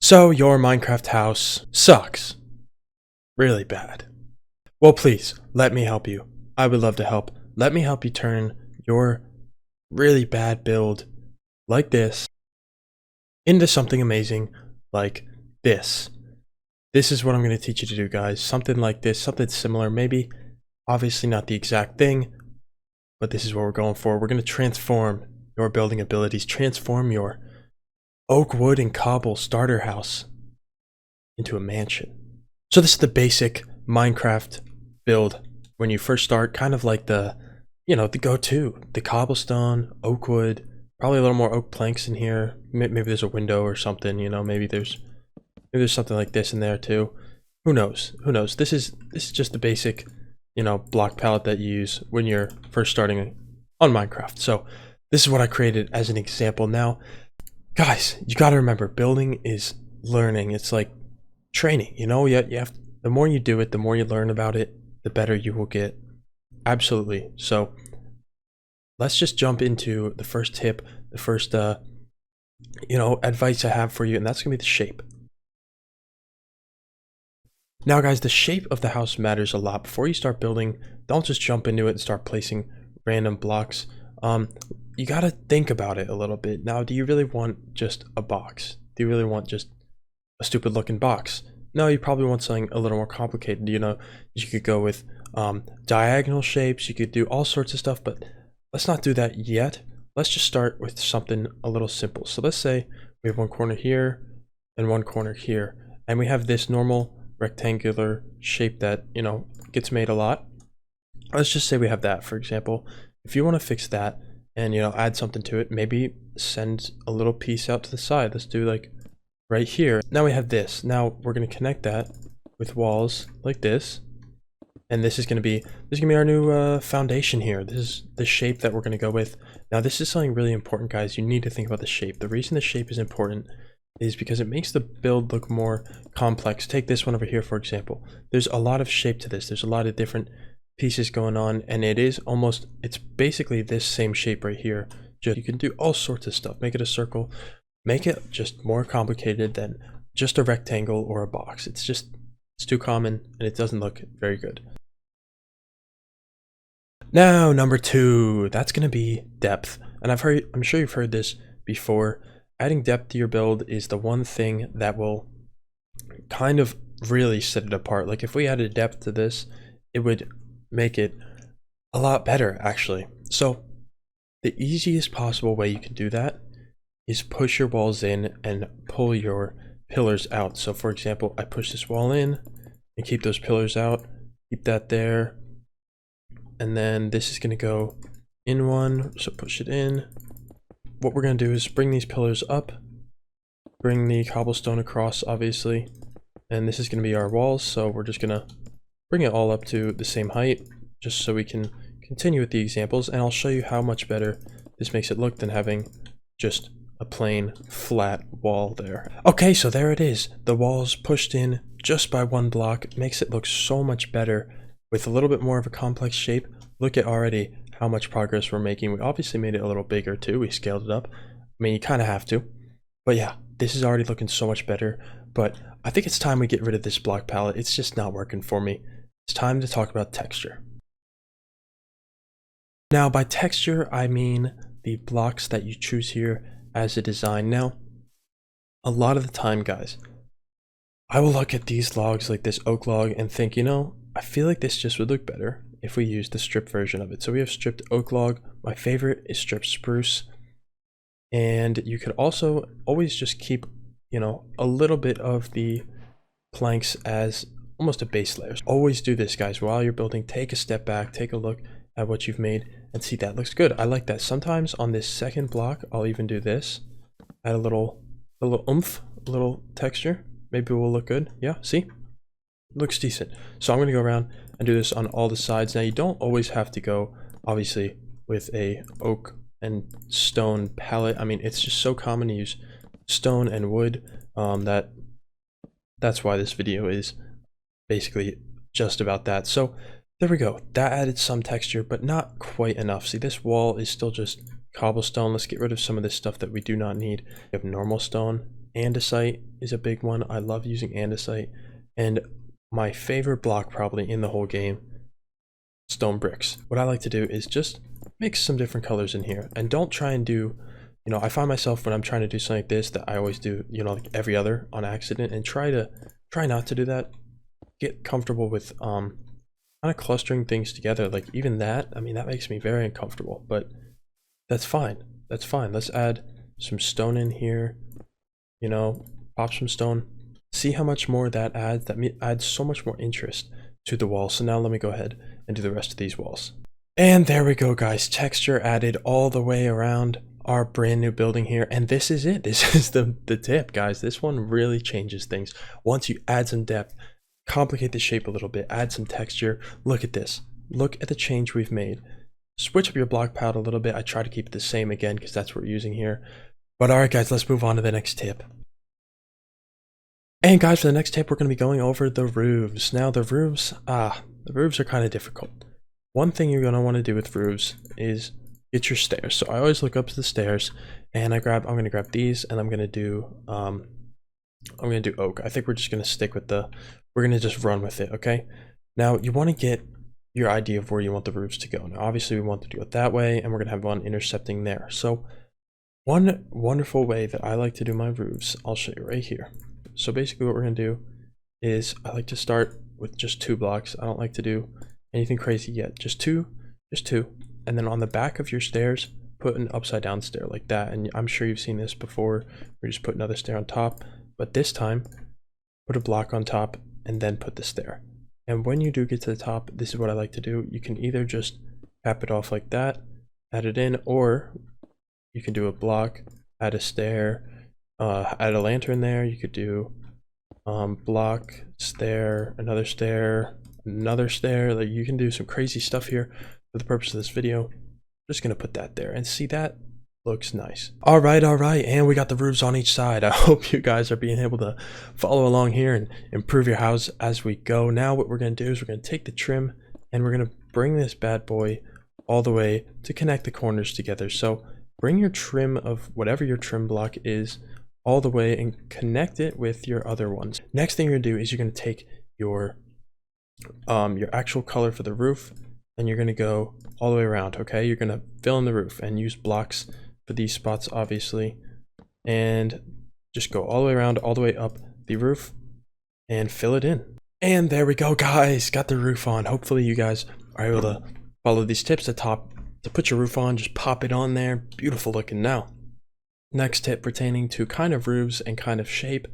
So your Minecraft house sucks. Really bad. Well, please, let me help you. I would love to help. Let me help you turn your really bad build like this into something amazing like this. This is what I'm going to teach you to do, guys. Something like this, something similar, maybe. Obviously not the exact thing, but this is what we're going for. We're going to transform your building abilities, transform your oak, wood, and cobble starter house into a mansion. So this is the basic Minecraft build when you first start, kind of like the go-to, the cobblestone, oak wood, probably a little more oak planks in here. Maybe there's a window or something, maybe there's something like this in there too. Who knows? This is just the basic, block palette that you use when you're first starting on Minecraft. So this is what I created as an example. Now, guys, you got to remember, building is learning. It's like training, you have the more you do it, the more you learn about it, the better you will get. Absolutely. So let's just jump into the first tip, the first advice I have for you, and that's gonna be the shape. Now guys, the shape of the house matters a lot. Before you start building, don't just jump into it and start placing random blocks. You got to think about it a little bit. Now, do you really want just a box? Do you really want just a stupid looking box? No, you probably want something a little more complicated. You could go with diagonal shapes, you could do all sorts of stuff, but let's not do that yet. Let's just start with something a little simple. So let's say we have one corner here and one corner here, and we have this normal rectangular shape that gets made a lot. Let's just say we have that, for example. If you want to fix that and add something to it, maybe send a little piece out to the side. Let's do like right here. Now we have this. Now we're going to connect that with walls like this, and this is going to be our new foundation here. This is the shape that we're going to go with. Now this is something really important, guys. You need to think about the shape. The reason the shape is important is because it makes the build look more complex. Take this one over here, for example. There's a lot of shape to this. There's a lot of different pieces going on, and it's basically this same shape right here. You can do all sorts of stuff. Make it a circle, make it just more complicated than just a rectangle or a box. It's too common and it doesn't look very good. Now, number 2, that's going to be depth. And I'm sure you've heard this before. Adding depth to your build is the one thing that will kind of really set it apart. Like if we added depth to this, it would make it a lot better, actually. So the easiest possible way you can do that is push your walls in and pull your pillars out. So for example, I push this wall in and keep those pillars out, keep that there, and then this is going to go in one, so push it in. What we're going to do is bring these pillars up, bring the cobblestone across, obviously, and this is going to be our walls. So we're just going to bring it all up to the same height, just so we can continue with the examples, and I'll show you how much better this makes it look than having just a plain flat wall there. Okay, so there it is. The wall's pushed in just by one block. It makes it look so much better with a little bit more of a complex shape. Look at already how much progress we're making. We obviously made it a little bigger too. We scaled it up. I mean, you kind of have to, but yeah, this is already looking so much better. But I think it's time we get rid of this block palette. It's just not working for me. It's time to talk about texture. Now, by texture, I mean the blocks that you choose here as a design. Now, a lot of the time, guys, I will look at these logs like this oak log and think, I feel like this just would look better if we use the strip version of it. So we have stripped oak log. My favorite is stripped spruce. And you could also always just keep, a little bit of the planks as almost a base layer. Always do this, guys. While you're building, take a step back, take a look at what you've made, and see, that looks good. I like that. Sometimes on this second block, I'll even do this, add a little oomph, a little texture. Maybe it will look good. Yeah, see, looks decent. So I'm going to go around and do this on all the sides. Now, you don't always have to go, obviously, with a oak and stone palette. I mean, it's just so common to use stone and wood that's why this video is basically just about that. So there we go. That added some texture, but not quite enough. See, this wall is still just cobblestone. Let's get rid of some of this stuff that we do not need. We have normal stone andesite is a big one. I love using andesite. And my favorite block probably in the whole game, stone bricks. What I like to do is just mix some different colors in here, and don't try and do, you know, I find myself when I'm trying to do something like this that I always do, you know, like every other on accident, and try not to do that. Get comfortable with kind of clustering things together. Like even that, I mean, that makes me very uncomfortable, but that's fine. That's fine. Let's add some stone in here, you know, pop some stone. See how much more that adds. That adds so much more interest to the wall. So now let me go ahead and do the rest of these walls. And there we go, guys. Texture added all the way around our brand new building here. And this is it. This is the tip, guys. This one really changes things. Once you add some depth, complicate the shape a little bit, add some texture. Look at this. Look at the change we've made. Switch up your block palette a little bit. I try to keep it the same again because that's what we're using here. But all right, guys, let's move on to the next tip. And guys, for the next tip, we're going to be going over the roofs. Now the roofs are kind of difficult. One thing you're going to want to do with roofs is get your stairs. So I always look up to the stairs, and I'm going to grab these, and I'm going to do oak. I think we're just going to stick with we're going to just run with it. Okay. Now you want to get your idea of where you want the roofs to go. Now, obviously we want to do it that way, and we're going to have one intercepting there. So one wonderful way that I like to do my roofs, I'll show you right here. So basically what we're going to do is I like to start with just 2 blocks. I don't like to do anything crazy yet. Just two. And then on the back of your stairs, put an upside down stair like that. And I'm sure you've seen this before. We just put another stair on top, but this time put a block on top and then put the stair. And when you do get to the top, this is what I like to do. You can either just cap it off like that, add it in, or you can do a block, add a stair, add a lantern there. You could do block, stair, another stair, another stair. Like, you can do some crazy stuff here for the purpose of this video. Just gonna put that there, and see, that looks nice. All right, and we got the roofs on each side. I hope you guys are being able to follow along here and improve your house as we go. Now what we're gonna do is we're gonna take the trim and we're gonna bring this bad boy all the way to connect the corners together. So bring your trim of whatever your trim block is all the way and connect it with your other ones. Next thing you're gonna do is you're gonna take your actual color for the roof, and you're gonna go all the way around. Okay, you're gonna fill in the roof and use blocks for these spots, obviously, and just go all the way around, all the way up the roof, and fill it in. And there we go, guys, got the roof on. Hopefully you guys are able to follow these tips at top to put your roof on. Just pop it on there. Beautiful looking. Now, next tip pertaining to kind of roofs and kind of shape,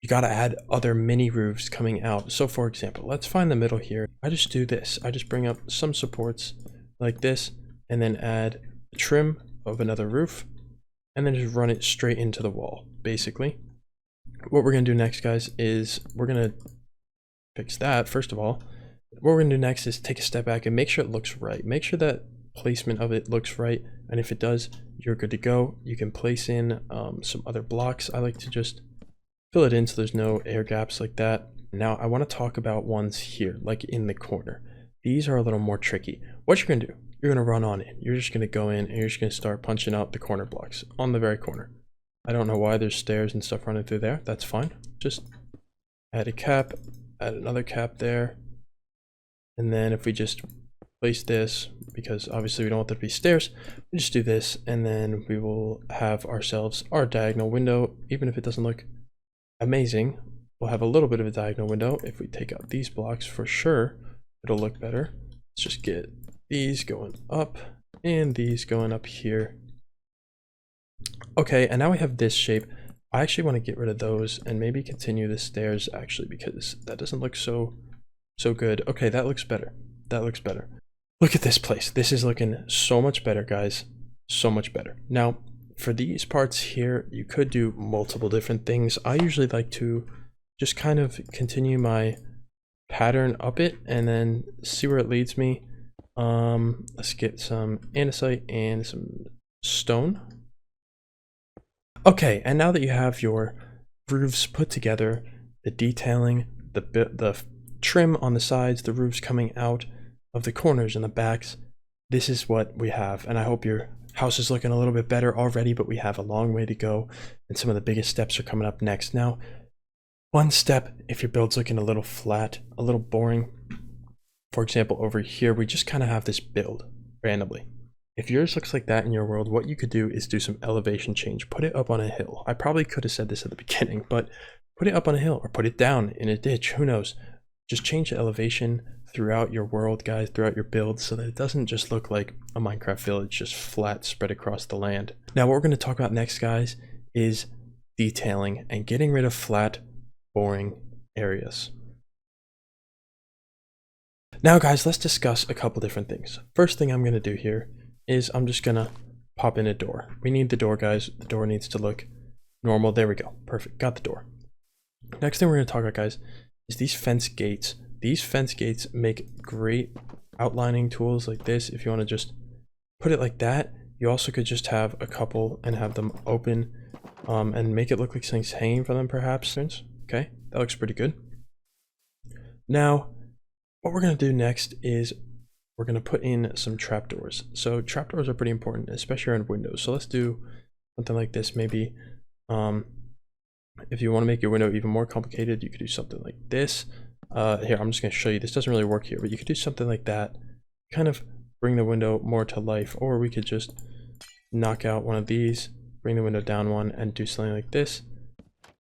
you got to add other mini roofs coming out. So for example, let's find the middle here. I just do this. I just bring up some supports like this, and then add a trim of another roof, and then just run it straight into the wall. Basically, what we're gonna do next, guys, is we're gonna fix that. First of all, what we're gonna do next is take a step back and make sure it looks right. Make sure that placement of it looks right, and if it does, you're good to go. You can place in some other blocks. I like to just fill it in so there's no air gaps like that. Now I want to talk about ones here, like in the corner. These are a little more tricky. What you're gonna do, you're gonna run on in. You're just gonna go in and you're just gonna start punching out the corner blocks on the very corner. I don't know why there's stairs and stuff running through there. That's fine. Just add a cap, add another cap there. And then if we just place this, because obviously we don't want there to be stairs, we just do this, and then we will have ourselves our diagonal window. Even if it doesn't look amazing, we'll have a little bit of a diagonal window. If we take out these blocks, for sure it'll look better. Let's just get these going up and these going up here. Okay, and now we have this shape. I actually want to get rid of those and maybe continue the stairs, actually, because that doesn't look so good. Okay, that looks better. That looks better. Look at this place. This is looking so much better, guys. So much better. Now, for these parts here, you could do multiple different things. I usually like to just kind of continue my pattern up it and then see where it leads me. Let's get some andesite and some stone. Okay, and now that you have your roofs put together, the detailing, the trim on the sides, the roofs coming out of the corners and the backs, this is what we have, and I hope you're House is looking a little bit better already, but we have a long way to go, and some of the biggest steps are coming up next. Now, one step, if your build's looking a little flat, a little boring, for example, over here, we just kind of have this build randomly. If yours looks like that in your world, what you could do is do some elevation change. Put it up on a hill. I probably could have said this at the beginning, but put it up on a hill or put it down in a ditch. Who knows? Just change the elevation throughout your world, guys, throughout your build, so that it doesn't just look like a Minecraft village just flat spread across the land. Now, what we're going to talk about next, guys, is detailing and getting rid of flat, boring areas. Now, guys, let's discuss a couple different things. First thing I'm going to do here is I'm just going to pop in a door. We need the door, guys. The door needs to look normal. There we go. Perfect. Got the door. Next thing we're going to talk about, guys, is these fence gates. These fence gates make great outlining tools like this. If you want to just put it like that, you also could just have a couple and have them open and make it look like something's hanging from them, perhaps. Okay, that looks pretty good. Now, what we're going to do next is we're going to put in some trapdoors. So trapdoors are pretty important, especially around windows. So let's do something like this. Maybe if you want to make your window even more complicated, you could do something like this. Here, I'm just going to show you. This doesn't really work here, but you could do something like that. Kind of bring the window more to life. Or we could just knock out one of these, bring the window down one, and do something like this.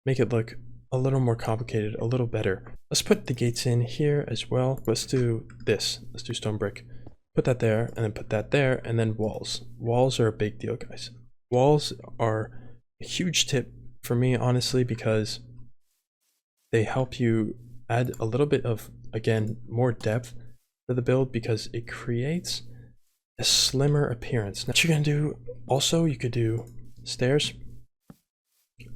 Make it look a little more complicated, a little better. Let's put the gates in here as well. Let's do this. Let's do stone brick. Put that there, and then put that there, and then walls. Walls are a big deal, guys. Walls are a huge tip for me, honestly, because they help you add a little bit of, again, more depth to the build, because it creates a slimmer appearance. Now, what you're gonna do also, you could do stairs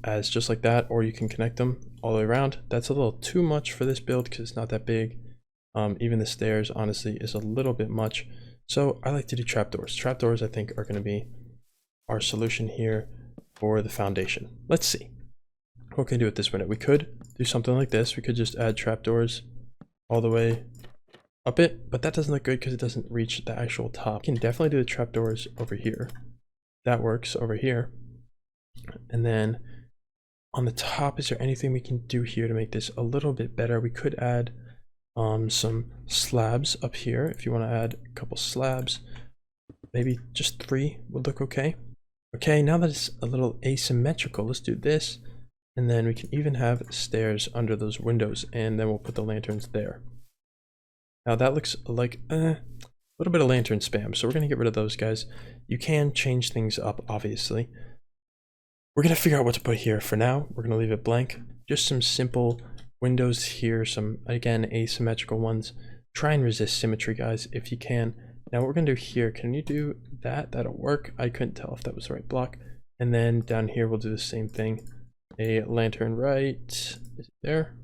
as just like that, or you can connect them all the way around. That's a little too much for this build because it's not that big. Even the stairs, honestly, is a little bit much. So I like to do trapdoors. Trapdoors, I think, are going to be our solution here for the foundation. Let's see. What can we do with this window? We could do something like this. We could just add trapdoors all the way up it, but that doesn't look good because it doesn't reach the actual top. You can definitely do the trapdoors over here. That works over here. And then on the top, is there anything we can do here to make this a little bit better? We could add some slabs up here. If you want to add a couple slabs, maybe just 3 would look okay. Okay, now that it's a little asymmetrical, let's do this. And then we can even have stairs under those windows, and then we'll put the lanterns there. Now that looks like a little bit of lantern spam, so we're going to get rid of those guys. You can change things up, obviously. We're going to figure out what to put here. For now, we're going to leave it blank. Just some simple windows here, some, again, asymmetrical ones. Try and resist symmetry, guys, if you can. Now what we're going to do here, can you do that? That'll work. I couldn't tell if that was the right block. And then down here, we'll do the same thing. A lantern right, is it there?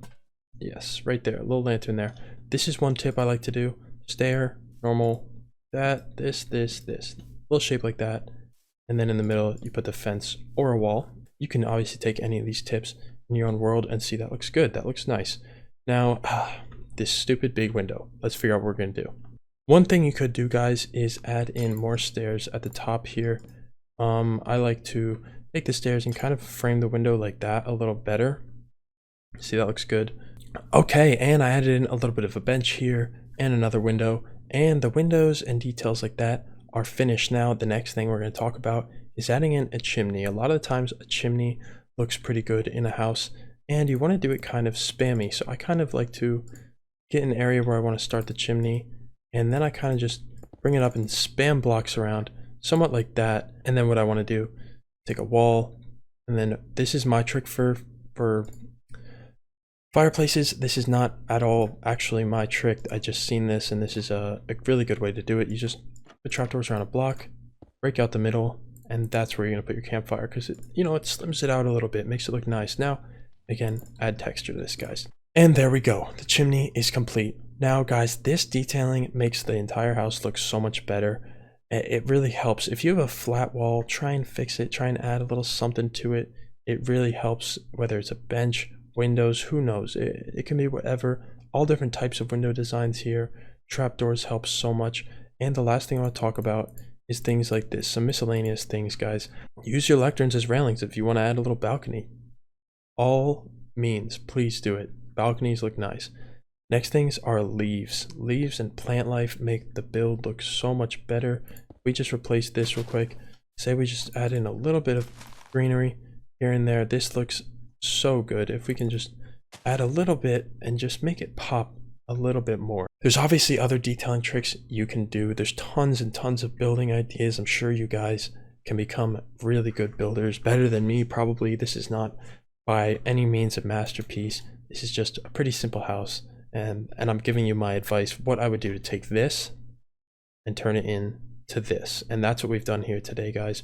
Yes, right there, a little lantern there. This is one tip I like to do. Stair, normal, that, this, little shape like that. And then in the middle, you put the fence or a wall. You can obviously take any of these tips in your own world and see that looks good. That looks nice. Now, this stupid big window. Let's figure out what we're going to do. One thing you could do, guys, is add in more stairs at the top here. I like to take the stairs and kind of frame the window like that a little better. See, that looks good. Okay, and I added in a little bit of a bench here and another window. And the windows and details like that are finished. Now the next thing we're going to talk about is adding in a chimney. A lot of the times a chimney looks pretty good in a house, and you want to do it kind of spammy. So I kind of like to get an area where I want to start the chimney, and then I kind of just bring it up and spam blocks around somewhat like that. And then what I want to do, take a wall, and then this is my trick for fireplaces. This is not at all actually my trick. I just seen this, and this is a really good way to do it. You just put trapdoors around a block, break out the middle, and that's where you're going to put your campfire, because it, you know, it slims it out a little bit, makes it look nice. Now, again, add texture to this, guys. And there we go. The chimney is complete. Now, guys, this detailing makes the entire house look so much better. It really helps. If you have a flat wall, try and fix it. Try and add a little something to it. It really helps, whether it's a bench, windows, who knows. It can be whatever. All different types of window designs here. Trapdoors help so much. And the last thing I want to talk about is things like this, some miscellaneous things, guys. Use your lecterns as railings if you want to add a little balcony. All means, please do it. Balconies look nice. Next things are leaves. Leaves and plant life make the build look so much better. We just replace this real quick. Say we just add in a little bit of greenery here and there. This looks so good. If we can just add a little bit and just make it pop a little bit more. There's obviously other detailing tricks you can do. There's tons and tons of building ideas. I'm sure you guys can become really good builders, better than me probably. This is not by any means a masterpiece. This is just a pretty simple house, and I'm giving you my advice, what I would do to take this and turn it into this. And that's what we've done here today, guys.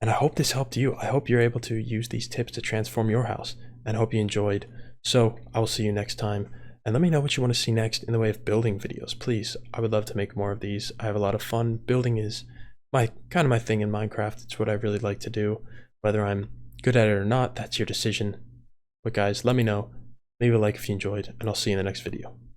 And I hope this helped you. I hope you're able to use these tips to transform your house, and I hope you enjoyed. So I will see you next time. And let me know what you want to see next in the way of building videos, please. I would love to make more of these. I have a lot of fun. Building is my thing in Minecraft. It's what I really like to do. Whether I'm good at it or not, that's your decision. But guys, let me know. Leave a like if you enjoyed, and I'll see you in the next video.